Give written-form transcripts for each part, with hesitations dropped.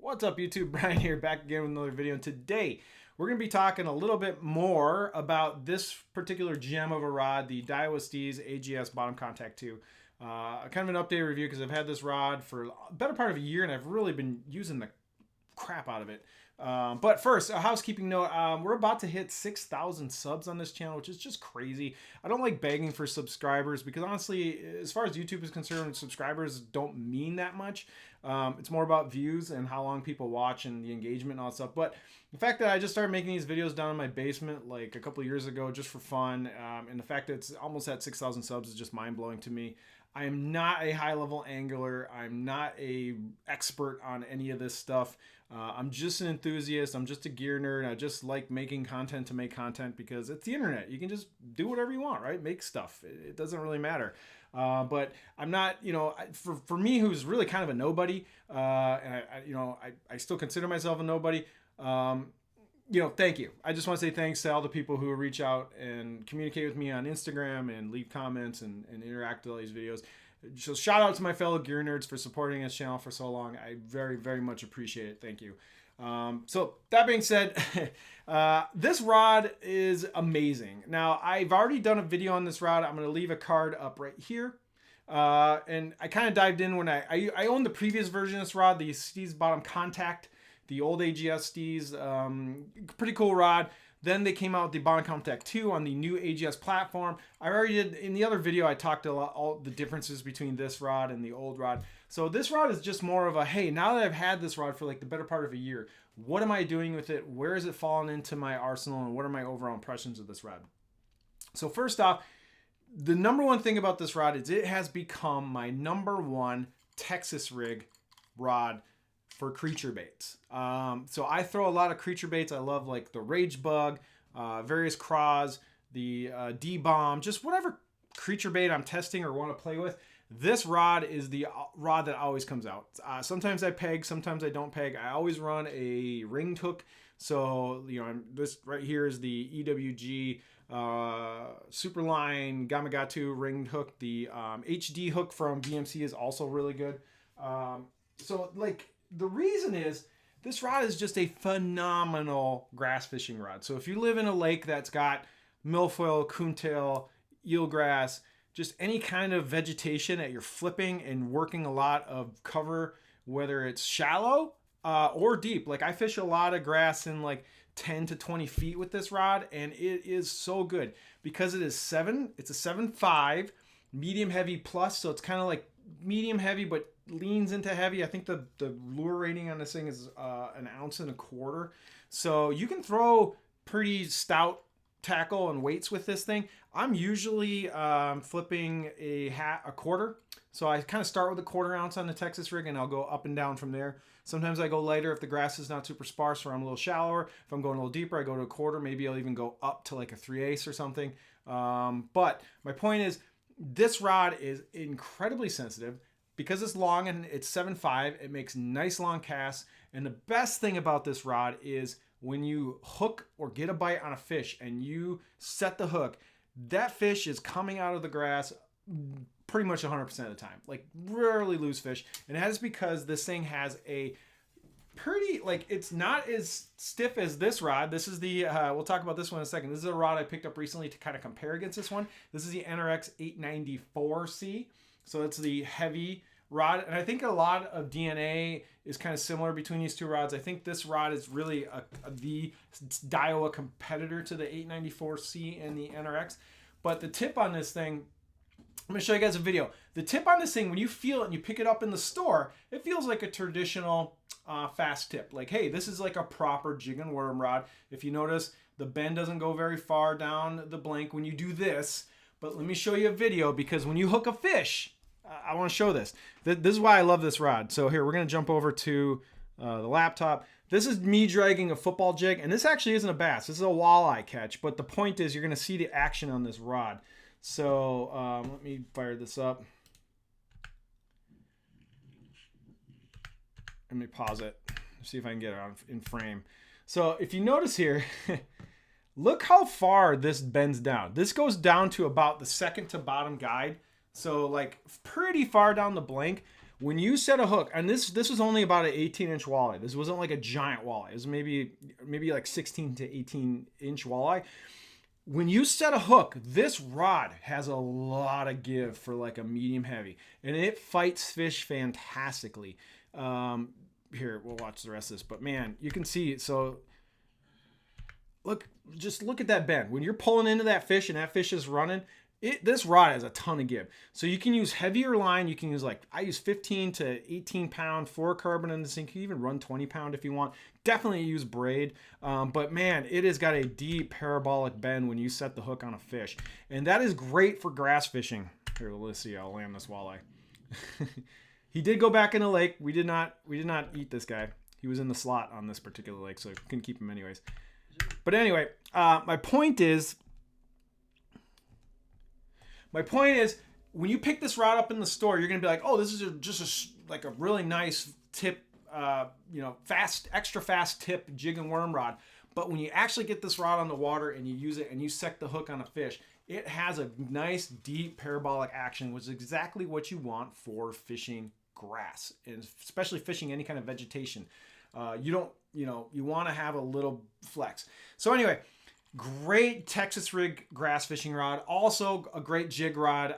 What's up YouTube? Brian here, back again with another video, and today we're going to be talking a little bit more about this particular gem of a rod, the Daiwa Steez AGS Bottom Contact 2. Kind of an update review because I've had this rod for a better part of a year and I've really been using the crap out of it. But first, a housekeeping note, we're about to hit 6,000 subs on this channel, which is just crazy. I don't like begging for subscribers because honestly, as far as YouTube is concerned, subscribers don't mean that much. It's more about views and how long people watch and the engagement and all that stuff. But the fact that I just started making these videos down in my basement like a couple of years ago just for fun, and the fact that it's almost at 6,000 subs is just mind-blowing to me. I am not a high-level angler. I'm not a expert on any of this stuff. I'm just an enthusiast. I'm just a gear nerd. I just like making content to make content because it's the internet. You can just do whatever you want, right? Make stuff. It doesn't really matter. But I'm not, for me, who's really kind of a nobody, and I still consider myself a nobody. Thank you. I just want to say thanks to all the people who reach out and communicate with me on Instagram and leave comments and interact with all these videos. So shout out to my fellow gear nerds for supporting this channel for so long. I very, very much appreciate it. Thank you. So that being said, this rod is amazing. Now, I've already done a video on this rod. I'm going to leave a card up right here. And I kind of dived in when I owned the previous version of this rod, the Steez Bottom Contact, the old AGS Steez, pretty cool rod. Then they came out with the Bottom Contact 2 on the new AGS platform. I already did, in the other video, I talked about all the differences between this rod and the old rod. So this rod is just more of a, hey, now that I've had this rod for like the better part of a year, what am I doing with it? Where is it falling into my arsenal? And what are my overall impressions of this rod? So first off, the number one thing about this rod is it has become my number one Texas rig rod for creature baits. So I throw a lot of creature baits. I love like the Rage Bug, various craws, the D-Bomb, just whatever creature bait I'm testing or want to play with. This rod is the rod that always comes out. Sometimes I peg, sometimes I don't peg. I always run a ringed hook. So, this right here is the EWG Superline Gamagatu ringed hook. The HD hook from BMC is also really good. The reason is this rod is just a phenomenal grass fishing rod. So if you live in a lake that's got milfoil, coontail, eelgrass, just any kind of vegetation that you're flipping and working a lot of cover, whether it's shallow or deep. Like I fish a lot of grass in like 10 to 20 feet with this rod, and it is so good because it's a 7.5 medium heavy plus. So it's kind of like medium heavy, but leans into heavy. I think the lure rating on this thing is 1.25 ounces. So you can throw pretty stout tackle and weights with this thing. I'm usually flipping a quarter. So I kind of start with a 1/4 ounce on the Texas rig and I'll go up and down from there. Sometimes I go lighter if the grass is not super sparse or I'm a little shallower. If I'm going a little deeper, I go to a 1/4. Maybe I'll even go up to like a 3/8 or something. But my point is, this rod is incredibly sensitive. Because it's long and it's 7.5, it makes nice long casts. And the best thing about this rod is when you hook or get a bite on a fish and you set the hook, that fish is coming out of the grass pretty much 100% of the time. Like rarely lose fish. And that is because this thing has a pretty, it's not as stiff as this rod. This is the, we'll talk about this one in a second. This is a rod I picked up recently to kind of compare against this one. This is the NRX 894C. So it's the heavy rod. And I think a lot of DNA is kind of similar between these two rods. I think this rod is really the Daiwa competitor to the 894C and the NRX. But the tip on this thing, I'm going to show you guys a video. The tip on this thing, when you feel it and you pick it up in the store, it feels like a traditional fast tip. Like, hey, this is like a proper jig and worm rod. If you notice, the bend doesn't go very far down the blank when you do this. But let me show you a video because when you hook a fish, I want to show this. This is why I love this rod. So here, we're going to jump over to the laptop. This is me dragging a football jig, and this actually isn't a bass. This is a walleye catch. But the point is you're going to see the action on this rod. So let me fire this up. Let me pause it. See if I can get it on in frame. So if you notice here, look how far this bends down. This goes down to about the second to bottom guide. So like pretty far down the blank, When you set a hook, and this was only about an 18-inch walleye. This wasn't like a giant walleye. It was maybe like 16 to 18-inch walleye. When you set a hook, this rod has a lot of give for like a medium heavy, and it fights fish fantastically. Here, we'll watch the rest of this, but man, you can see, so just look at that bend. When you're pulling into that fish and that fish is running, this rod has a ton of give. So you can use heavier line. You can use, like, I use 15 to 18 pound fluorocarbon in this thing. You can even run 20 pound if you want. Definitely use braid. But man, it has got a deep parabolic bend when you set the hook on a fish. And that is great for grass fishing. Here, let's see. I'll land this walleye. He did go back in the lake. We did not eat this guy. He was in the slot on this particular lake, so I couldn't keep him anyways. But anyway, my point is, when you pick this rod up in the store, you're gonna be like, oh, this is just a really nice tip, extra fast tip jig and worm rod. But when you actually get this rod on the water and you use it and you set the hook on a fish, it has a nice deep parabolic action, which is exactly what you want for fishing grass, and especially fishing any kind of vegetation. You want to have a little flex. So anyway, great Texas rig grass fishing rod. Also a great jig rod.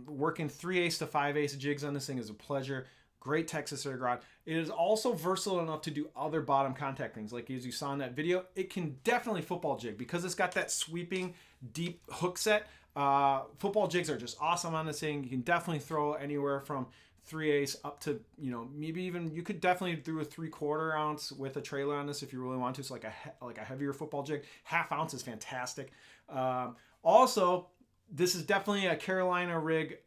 Working 3/8 to 5/8 jigs on this thing is a pleasure. Great Texas rig rod. It is also versatile enough to do other bottom contact things. Like as you saw in that video, it can definitely football jig because it's got that sweeping deep hook set. Football jigs are just awesome on this thing. You can definitely throw anywhere from 3/8 up to, maybe even, you could definitely do a 3/4 ounce with a trailer on this if you really want to. So like a heavier football jig. 1/2 ounce is fantastic. Also, this is definitely a Carolina rig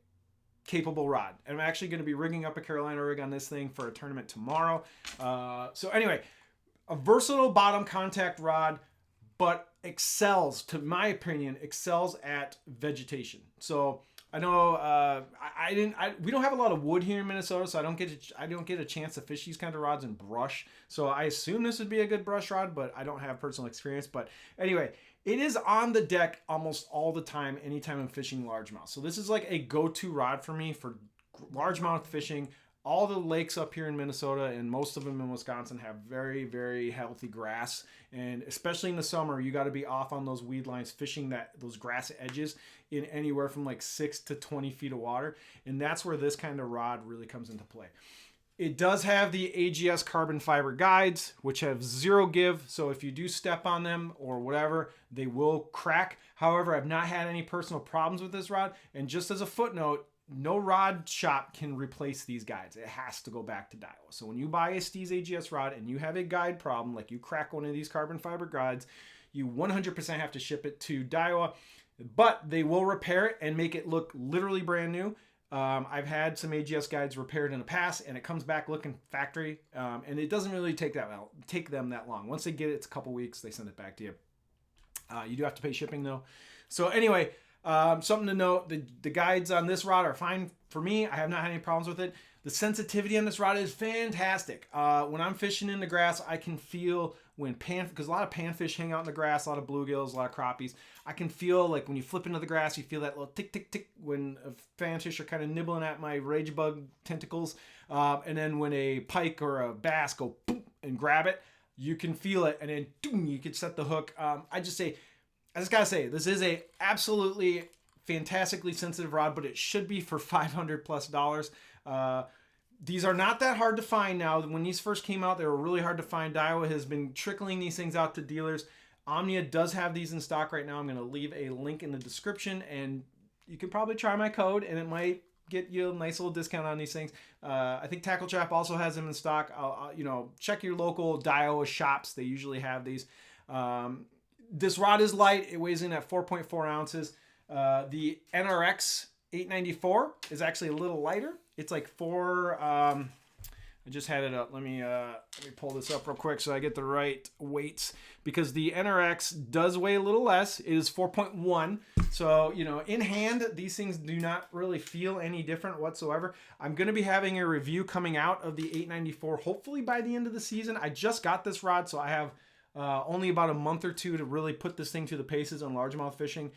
capable rod. And I'm actually going to be rigging up a Carolina rig on this thing for a tournament tomorrow. So anyway, a versatile bottom contact rod, but to my opinion, excels at vegetation. So I know we don't have a lot of wood here in Minnesota, so I don't get a chance to fish these kind of rods in brush. So I assume this would be a good brush rod, but I don't have personal experience. But anyway, it is on the deck almost all the time, anytime I'm fishing largemouth. So this is like a go-to rod for me for largemouth fishing. All the lakes up here in Minnesota and most of them in Wisconsin have very, very healthy grass. And especially in the summer, you got to be off on those weed lines, fishing those grass edges in anywhere from like 6 to 20 feet of water. And that's where this kind of rod really comes into play. It does have the AGS carbon fiber guides, which have 0 give. So if you do step on them or whatever, they will crack. However, I've not had any personal problems with this rod. And just as a footnote, no rod shop can replace these guides. It has to go back to Daiwa. So when you buy a Steez AGS rod and you have a guide problem, like you crack one of these carbon fiber guides, you 100% have to ship it to Daiwa. But they will repair it and make it look literally brand new. I've had some AGS guides repaired in the past, and it comes back looking factory. And it doesn't really take them that long. Once they get it, it's a couple weeks. They send it back to you. You do have to pay shipping though. So anyway, something to note: the guides on this rod are fine for me. I have not had any problems with it. The sensitivity on this rod is fantastic. When I'm fishing in the grass, I can feel because a lot of panfish hang out in the grass, a lot of bluegills, a lot of crappies. I can feel like when you flip into the grass, you feel that little tick, tick, tick when fanfish are kind of nibbling at my rage bug tentacles. And then when a pike or a bass go boom and grab it, you can feel it. And then doom, you can set the hook. I just gotta say, this is a absolutely fantastically sensitive rod, but it should be for $500+. These are not that hard to find now. When these first came out, they were really hard to find. Daiwa has been trickling these things out to dealers. Omnia does have these in stock right now. I'm going to leave a link in the description, and you can probably try my code, and it might get you a nice little discount on these things. I think Tackle Chap also has them in stock. Check your local Daiwa shops. They usually have these. This rod is light. It weighs in at 4.4 ounces. The NRX 894 is actually a little lighter. It's like 4. I just had it up. Let me pull this up real quick so I get the right weights, because the NRX does weigh a little less. It is 4.1. So, in hand, these things do not really feel any different whatsoever. I'm going to be having a review coming out of the 894, hopefully by the end of the season. I just got this rod, so I have only about a month or two to really put this thing to the paces on largemouth fishing.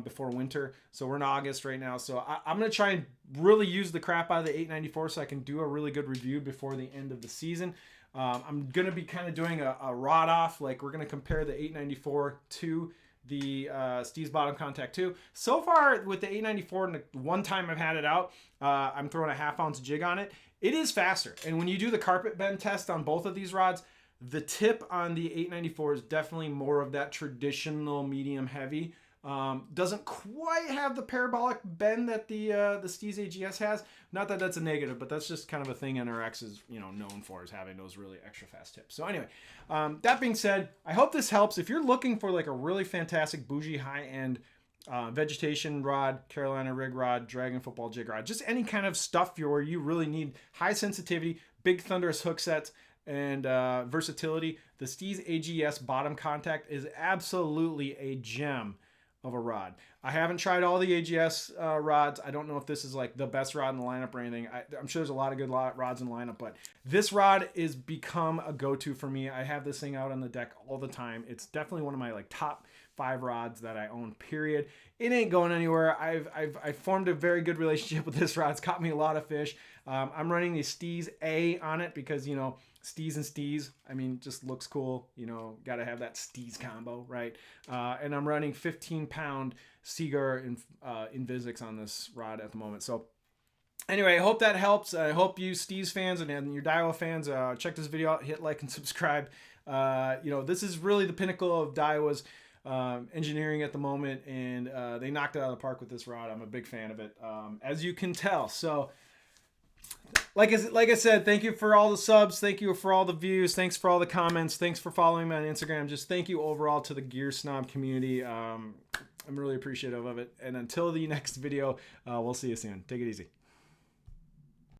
before winter. So we're in August right now. So I'm going to try and really use the crap out of the 894 so I can do a really good review before the end of the season. I'm going to be kind of doing a rod off. Like we're going to compare the 894 to the Steez Bottom Contact 2. So far with the 894, and the one time I've had it out, I'm throwing a 1/2 ounce jig on it. It is faster. And when you do the carpet bend test on both of these rods, the tip on the 894 is definitely more of that traditional medium heavy. Doesn't quite have the parabolic bend that the Steez AGS has. Not that that's a negative, but that's just kind of a thing NRX is, you know, known for, is having those really extra fast tips. So anyway, that being said, I hope this helps. If you're looking for like a really fantastic bougie high-end vegetation rod, Carolina rig rod, dragon football jig rod, just any kind of stuff where you really need high sensitivity, big thunderous hook sets, and versatility, the Steez AGS Bottom Contact is absolutely a gem of a rod. I haven't tried all the AGS rods. I don't know if this is like the best rod in the lineup or anything. I'm sure there's a lot of good rods in the lineup, but this rod is become a go-to for me. I have this thing out on the deck all the time. It's definitely one of my like top 5 rods that I own, period. It ain't going anywhere. I've formed a very good relationship with this rod. It's caught me a lot of fish. I'm running the Steez A on it because, you know, Steez and Steez, I mean, just looks cool. You know, got to have that Steez combo, right? And I'm running 15-pound Seaguar Invisics on this rod at the moment. So anyway, I hope that helps. I hope you Steez fans and your Daiwa fans check this video out, hit like and subscribe. You know, this is really the pinnacle of Daiwa's engineering at the moment, and they knocked it out of the park with this rod. I'm a big fan of it, as you can tell. So like I said, thank you for all the subs. Thank you for all the views. Thanks for all the comments. Thanks for following me on Instagram. Just thank you overall to the Gear Snob community. I'm really appreciative of it. And until the next video, we'll see you soon. Take it easy.